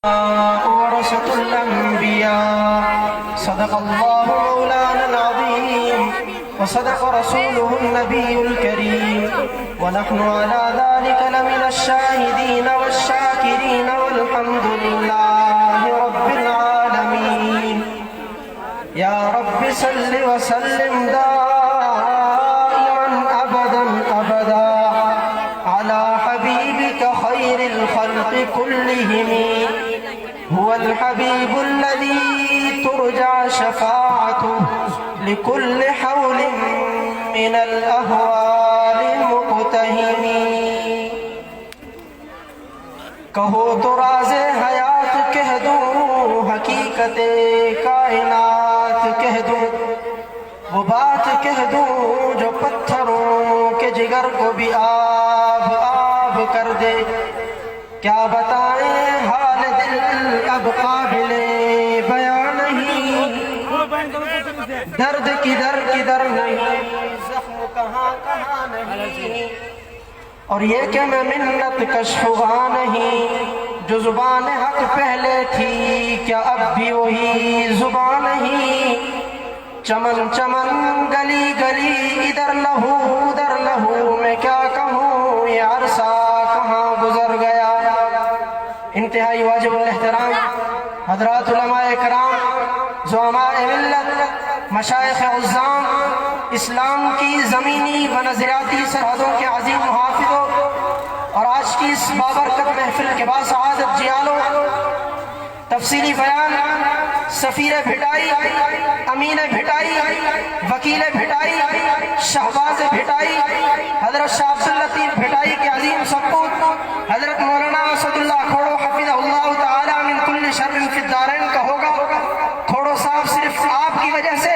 ورثة الأنبياء صدق الله مولانا العظيم وصدق رسوله النبي الكريم ونحن على ذلك لمن الشاهدين والشاكرين والحمد لله رب العالمين. يا رب صل وسلم دائما أبدا أبدا على حبيبك خير الخلق كلهم. هو الحبيب الذي ترجع شفاعته لكل حول من الأهوال المقتهم. کہو تو راز حیات کہہ دوں، حقیقت کائنات کہہ دوں، وہ بات کہہ دوں جو پتھروں کے جگر کو بھی آب آب کر دے. کیا بتائیں حال دل اب قابل بیان نہیں، درد کدھر کدھر نہیں، زخم کہاں کہاں نہیں. اور یہ کہ میں منت کش ہوا نہیں، جو زبان حق پہلے تھی کیا اب بھی وہی زبان نہیں. چمن چمن گلی گلی ادھر لہو ادھر لہو، میں کیا کہوں یہ عرصہ کہاں گزر گیا. انتہائی واجب الاحترام حضرات علماء کرام، زعماء ملت، مشائخ عظام، اسلام کی زمینی و نظریاتی سرحدوں کے عظیم محافظوں، اور آج کی اس بابرکت محفل کے باسعادت جیالوں، تفصیلی بیان سفیر بھٹائی، امین بھٹائی، وکیل بھٹائی، شہباز بھٹائی، حضرت شاہ عبد اللطیف بھٹائی کے عظیم سپوت حضرت مولانا اسد اللہ کھوڑو حفظہ اللہ تعالی من کل شر فی الدارین کا ہوگا. کھوڑو صاحب صرف آپ کی وجہ سے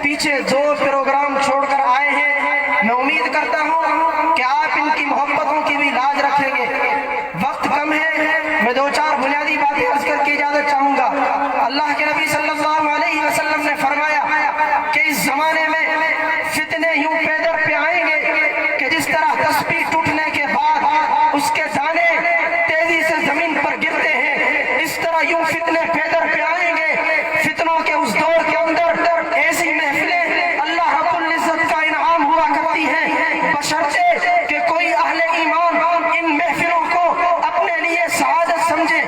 پیچھے 2 پروگرام چھوڑ کر آئے ہیں. میں امید کرتا ہوں کہ آپ ان کی محبتوں کی بھی لاج رکھیں گے. وقت کم ہے، میں 2-4 بنیادی باتیں عرض کر کے اجازت چاہوں گا. اللہ کے نبی صلی اللہ علیہ وسلم نے فرمایا کہ اس زمانے میں فتنے یوں پیدر پہ آئیں گے کہ جس طرح تسبیح ٹوٹنے کے بعد اس کے دانے تیزی سے زمین پر گرتے ہیں، اس طرح یوں فتنے پیدر پہ آئیں گے. فتنوں کے اس دور کے اندر ایسی محفلیں اللہ رب العزت کا انعام ہوا کرتی ہیں، بشرطے کہ کوئی اہل ایمان ان محفلوں کو اپنے لیے سعادت سمجھے.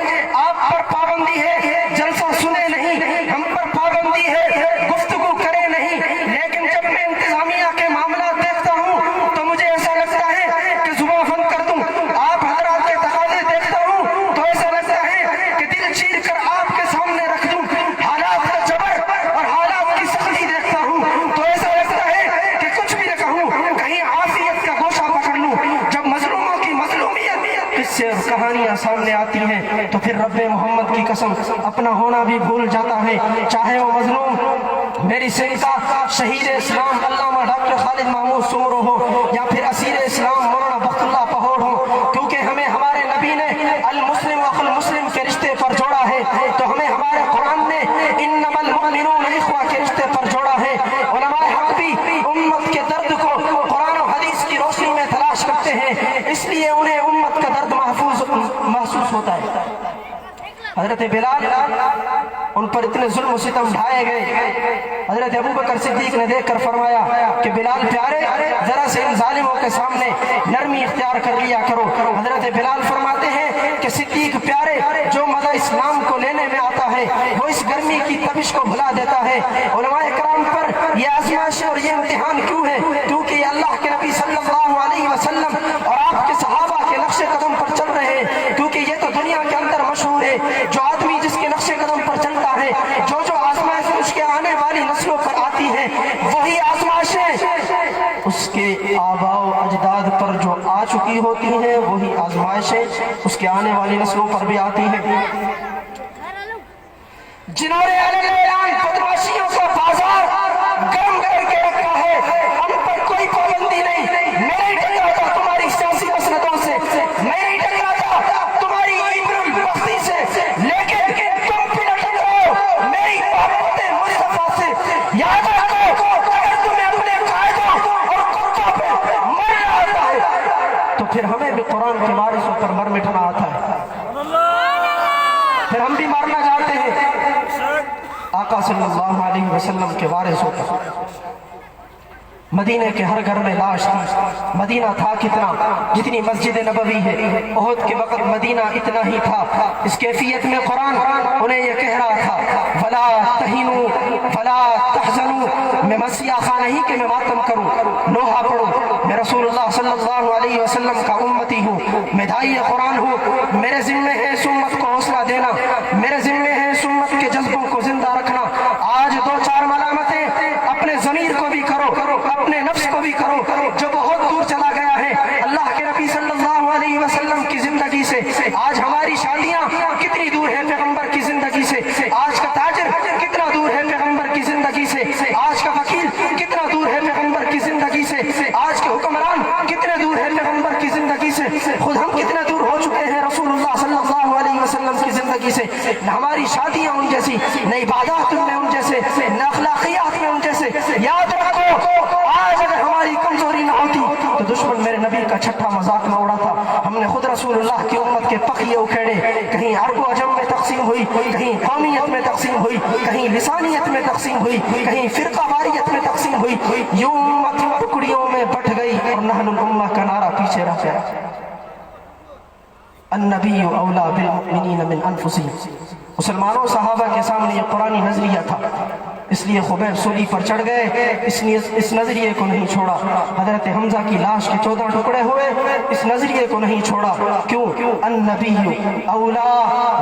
آپ پر پابندی ہے جلسہ سنے نہیں، ہم پر پابندی ہے گفتگو کرے نہیں، لیکن جب میں انتظامیہ کے معاملات دیکھتا ہوں تو مجھے ایسا لگتا ہے کہ زبان بند کر دوں. آپ حضرات کے تقاضے دیکھتا ہوں تو ایسا لگتا ہے کہ دل چیر کر آپ کے سامنے رکھ دوں. حالات کا جبر اور حالات کی سختی دیکھتا ہوں تو ایسا لگتا ہے کہ کچھ بھی نہ کہوں، کہیں عافیت کا گوشہ پکڑ لوں. جب مظلوموں کی مظلومیت قصے اور کہانیاں سامنے آتی ہیں تو پھر رب محمد کی قسم اپنا ہونا بھی بھول جاتا ہے. چاہے وہ مظلوم میری سندھ کا شہید اسلام علامہ ڈاکٹر خالد محمود سومرو ہو یا پھر اسیر اسلام مولانا بخت اللہ پہوڑ ہو، کیونکہ ہمیں ہمارے نبی نے المسلم اخو المسلم کے رشتے پر جوڑا ہے، تو ہمیں ہمارے قرآن نے انما المؤمنون اخوہ کے رشتے پر جوڑا ہے. علماء حق بھی امت کے درد کو قرآن و حدیث کی روشنی میں تلاش کرتے ہیں، اس لیے انہیں امت کا درد محسوس ہوتا ہے. حضرت بلال ان پر اتنے ظلم و ستم ڈھائے گئے، حضرت ابوبکر صدیق نے دیکھ کر فرمایا کہ بلال پیارے ذرا سے ان ظالموں کے سامنے نرمی اختیار کر لیا کرو. حضرت بلال فرماتے ہیں کہ صدیق پیارے جو مزہ اسلام کو لینے میں آتا ہے وہ اس گرمی کی تپش کو بھلا دیتا ہے. علماء کرام پر یہ آزمائش اور یہ امتحان کیوں ہے؟ کیونکہ یہ اللہ کے نبی صلی اللہ علیہ وسلم اور آپ کے صحابہ کے نقش قدم پر چل رہے ہیں. کیونکہ یہ تو دنیا کے اندر مشہور ہے، جو آدمی جس کے نقش قدم پر چلتا ہے، جو آزمائش اس کے آنے والی نسلوں پر آتی ہے، وہی آزمائشیں اس کے آباء و اجداد پر جو آ چکی ہوتی ہیں، وہی آزمائشیں اس کے آنے والی نسلوں پر بھی آتی ہیں. جنہوں نے اعلان بدماشیوں کو بازار گرم کر کے رکھا ہے، ان پر کوئی پابندی نہیں. میں نہیں ٹکراتا تمہاری سیاسی مسندوں سے، میں نہیں ٹکراتا تمہاری ابن بختی سے، لیکن تم بھی نہ ٹکراؤ میری محبت مصطفیٰ سے. یاد رکھو اگر تمہیں اپنے قائدوں اور کتوں پہ مرنا آتا ہے تو پھر ہمیں بھی قرآن کے وارثوں پر مر مٹنا آتا ہے. ہم بھی مرنا چاہتے ہیں۔ آقا صلی اللہ علیہ وسلم کے وارث ہوتا، مدینے کے ہر گھر میں لاش تھی۔ مدینہ تھا کتنا، جتنی مسجد نبوی ہے، احد کے وقت مدینہ اتنا ہی تھا۔ اس کیفیت میں قرآن انہیں یہ کہہ رہا تھا وَلَا تَهِنُوا وَلَا تَحْزَنُوا، میں مسیح خواہ نہیں کہ میں ماتم کروں، نوحہ پڑھوں، میں رسول اللہ صلی اللہ علیہ وسلم کا امتی ہوں، میں داعی قرآن ہوں، میرے ذمے ہے اس امت کو حوصلہ دینا، میرے ذمے ہے اس امت کے جذبوں کو زندہ رکھنا۔ آج دو چار ملامتیں اپنے ضمیر کو بھی کرو، اپنے نفس کو بھی کرو جو بہت دور چلا گیا ہے اللہ کے نبی صلی اللہ علیہ وسلم کی زندگی سے۔ آج ہماری شادیاں کتنی دور ہے پیغمبر کی زندگی سے، آج کا تاجر کتنا دور ہے پیغمبر کی زندگی سے، آج کا وکیل کتنا دور ہے پیغمبر کی زندگی سے، آج کے حکمران کتنے دور ہے پیغمبر کی زندگی سے، خود ہم کتنے دور ہو چکے ہیں رسول اللہ صلی اللہ علیہ وسلم کی زندگی سے۔ نہ ہماری شادیاں ان جیسی، نہ عبادات میں ان جیسے، نہ اخلاقیات میں ان جیسے۔ یاد رکھو آج اگر ہماری کمزوری نہ ہوتی تو دشمن میرے نبی کا چھٹا مذاق نہ اڑا تھا۔ ہم نے خود رسول اللہ کی امت کے پخیے اکھیڑے، کہیں عرب و عجم میں تقسیم ہوئی، کہیں قومیت میں تقسیم ہوئی، کہیں لسانیت میں تقسیم ہوئی، کہیں فرقہ واریت میں تقسیم ہوئی، یوں امت ٹکڑیوں میں بٹ گئی اور نحن الامہ کا نعرہ پیچھے رہ گیا۔ النبی اولا بالمؤمنین من انفسہم، مسلمانوں صحابہ کے سامنے یہ قرآنی نظریہ تھا، اس لیے خبیب سولی پر چڑھ گئے، اس نظریے کو نہیں چھوڑا۔ حضرت حمزہ کی لاش کے 14 ٹکڑے ہوئے، اس نظریے کو نہیں چھوڑا۔ کیوں؟ النبی اولا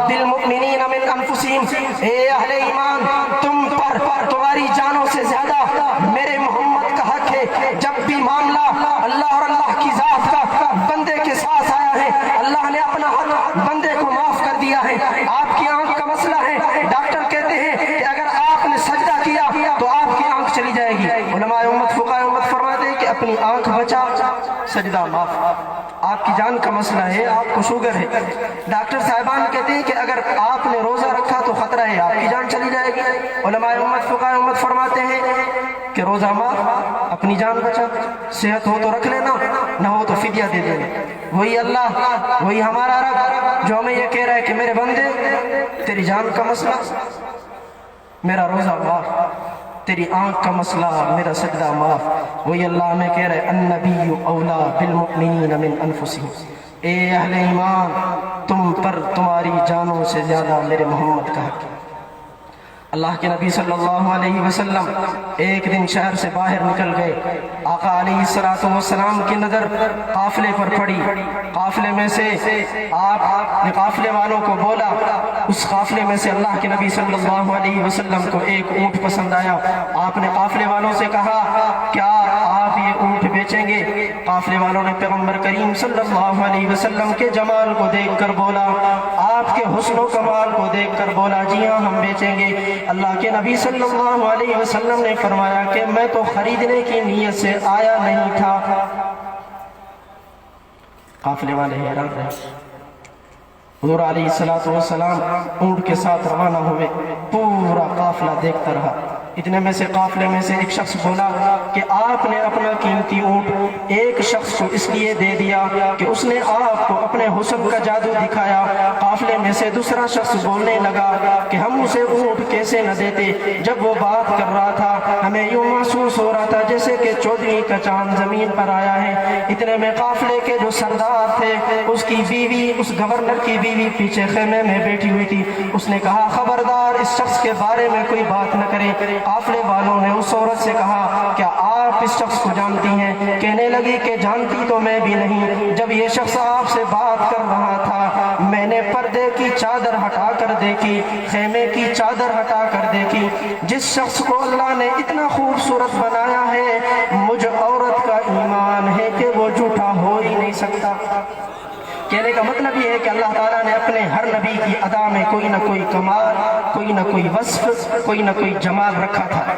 بالمؤمنین من انفسہم، اے اہل ایمان تم پر تمہاری جانوں سے زیادہ میرے محمد کا حق ہے۔ جب بھی معاملہ اللہ اور اللہ کی ذات کا بندے کے ساتھ آیا ہے، اللہ نے اپنا حق بندے کو معاف کر دیا ہے۔ آپ کی آنکھ کا مسئلہ ہے، ڈاکٹر کہتے ہیں کہ اگر آپ نے سجدہ کیا تو آپ کی آنکھ چلی جائے گی۔ علماء امت فقہاء امت فرماتے ہیں کہ اپنی آنکھ بچا، سجدہ معاف۔ آپ کی جان کا مسئلہ ہے، آپ کو شوگر ہے، ڈاکٹر صاحبان کہتے ہیں کہ اگر آپ نے روزہ رکھا تو خطرہ ہے، آپ کی جان چلی جائے گی۔ علماء امت فقہاء امت فرماتے ہیں کہ روزہ معاف، اپنی جان بچا، صحت ہو تو رکھ لینا، نہ ہو تو فدیہ دے دینا۔ وہی اللہ، وہی ہمارا رب جو ہمیں یہ کہہ رہا ہے کہ میرے بندے تیری جان کا مسئلہ میرا روزہ معاف، تیری آنکھ کا مسئلہ میرا سجدہ معاف۔ وہی اللہ ہمیں کہہ رہے النبی اولا بالمؤمنین من انفسہم، اے اہل ایمان تم پر تمہاری جانوں سے زیادہ میرے محمد کا حق ہے۔ اللہ کے نبی صلی اللہ علیہ وسلم ایک دن شہر سے باہر نکل گئے، آقا علیہ السلام کی نظر قافلے پر پڑی، قافلے میں سے آپ نے قافلے والوں کو بولا، اس قافلے میں سے اللہ کے نبی صلی اللہ علیہ وسلم کو ایک اونٹ پسند آیا۔ آپ نے قافلے والوں سے کہا کیا آپ یہ اونٹ بیچیں گے؟ قافلے والوں نے پیغمبر کریم صلی اللہ علیہ وسلم کے جمال کو دیکھ کر بولا، آپ کے حسن و کمال کو دیکھ کر بولا جی ہاں ہم بیچیں گے۔ اللہ کے نبی صلی اللہ علیہ وسلم نے فرمایا کہ میں تو خریدنے کی نیت سے آیا نہیں تھا۔ قافلے والے حیران رہے، حضور علیہ السلام اونٹ کے ساتھ روانہ ہوئے، پورا قافلہ دیکھتا رہا۔ اتنے میں سے قافلے میں سے ایک شخص بولا کہ آپ نے اپنا قیمتی اونٹ ایک شخص کو اس لیے دے دیا کہ اس نے آپ کو اپنے حسن کا جادو دکھایا۔ قافلے میں سے دوسرا شخص بولنے لگا کہ ہم اسے اونٹ کیسے نہ دیتے، جب وہ بات کر رہا تھا ہمیں یوں محسوس ہو رہا تھا جیسے کہ 14ویں کا چاند زمین پر آیا ہے۔ اتنے میں قافلے کے جو سردار تھے، اس کی بیوی، اس گورنر کی بیوی پیچھے خیمے میں بیٹھی ہوئی تھی، اس نے کہا خبردار اس شخص کے بارے میں کوئی بات نہ کرے۔ قافلے والوں نے اس عورت سے کہا کیا آپ اس شخص کو جانتی ہیں؟ کہنے لگی کہ جانتی تو میں بھی نہیں، جب یہ شخص آپ سے بات کر رہا تھا میں نے پردے کی چادر ہٹا کر دیکھی، خیمے کی چادر ہٹا کر دیکھی۔ جس شخص کو اللہ نے اتنا خوبصورت بنایا ہے، مجھ عورت کا ایمان ہے کہ وہ جھوٹا ہو ہی نہیں سکتا۔ کہنے کا مطلب یہ ہے کہ اللہ تعالیٰ نے اپنے ہر نبی کی ادا میں کوئی نہ کوئی کمال، کوئی نہ کوئی وصف، کوئی نہ کوئی جمال رکھا تھا۔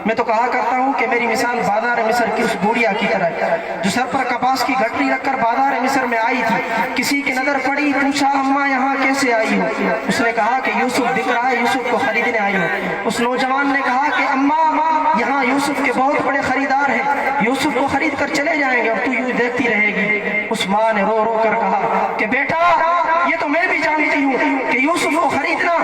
میں تو کہا کرتا ہوں کہ میری مثال بازار مصر کی اس بوڑھیا کی طرح ہے جو سر پر کپاس کی گھٹری رکھ کر بازار مصر میں آئی تھی۔ کسی کی نظر پڑی، پوچھا اماں یہاں کیسے آئی ہو؟ اس نے کہا کہ یوسف دکھ رہا ہے، یوسف کو خریدنے آئی ہو۔ اس نوجوان نے کہا کہ اماں یہاں یوسف کے بہت بڑے خریدار ہیں، یوسف کو خرید کر چلے جائیں گے اور تو یوں دیکھتی رہے گی۔ اس ماں نے رو رو کر کہا کہ بیٹا یہ تو میں بھی جانتی ہوں کہ یوسف کو خریدنا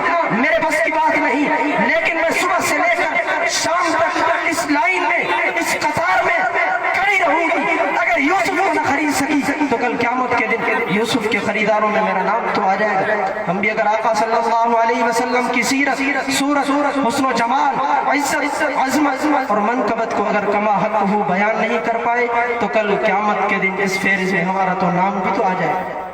یاروں میں میرا نام تو آ جائے گا۔ ہم بھی اگر آقا صلی اللہ علیہ وسلم کی سیرت، صورت، حسن و جمال، عزت، عظمت اور منقبت کو اگر کما حق ہو بیان نہیں کر پائے تو کل قیامت کے دن اس فہرست میں ہمارا تو نام بھی تو آ جائے گا۔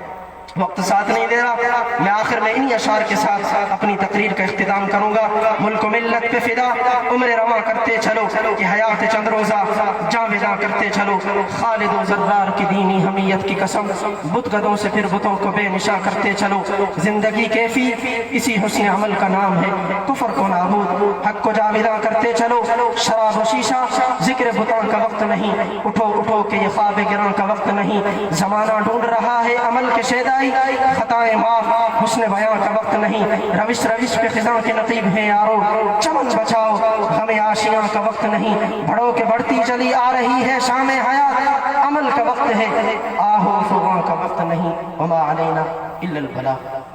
وقت ساتھ نہیں دے رہا، میں آخر میں انہی اشعار کے ساتھ اپنی تقریر کا اختتام کروں گا۔ ملک و ملت پہ فدا عمر رواں کرتے چلو، کہ حیات چند روزہ جاں بجاں کرتے چلو، خالد و زرار کی دینی حمیت کی قسم، بت گدوں سے پھر بتوں کو بے نشاں کرتے چلو۔ زندگی کیفی اسی حسن عمل کا نام ہے، کفر کو نابود حق کو جاویداں کرتے چلو۔ شراب و شیشہ ذکر بتاں کا وقت نہیں، اٹھو اٹھو کہ یہ خواب گراں کا وقت نہیں۔ زمانہ ڈھونڈ رہا ہے عمل کے شیدائی، خطائیں معاف حسن بیاں کا وقت نہیں۔ روش روش پہ خزاں کے نقیب ہیں یارو، چمن بچاؤ غم آشیاں کا وقت نہیں۔ بڑھو کے بڑھتی چلی آ رہی ہے شام حیات، عمل کا وقت ہے، آہو فغاں کا وقت نہیں۔ وما علینا الا البلاغ۔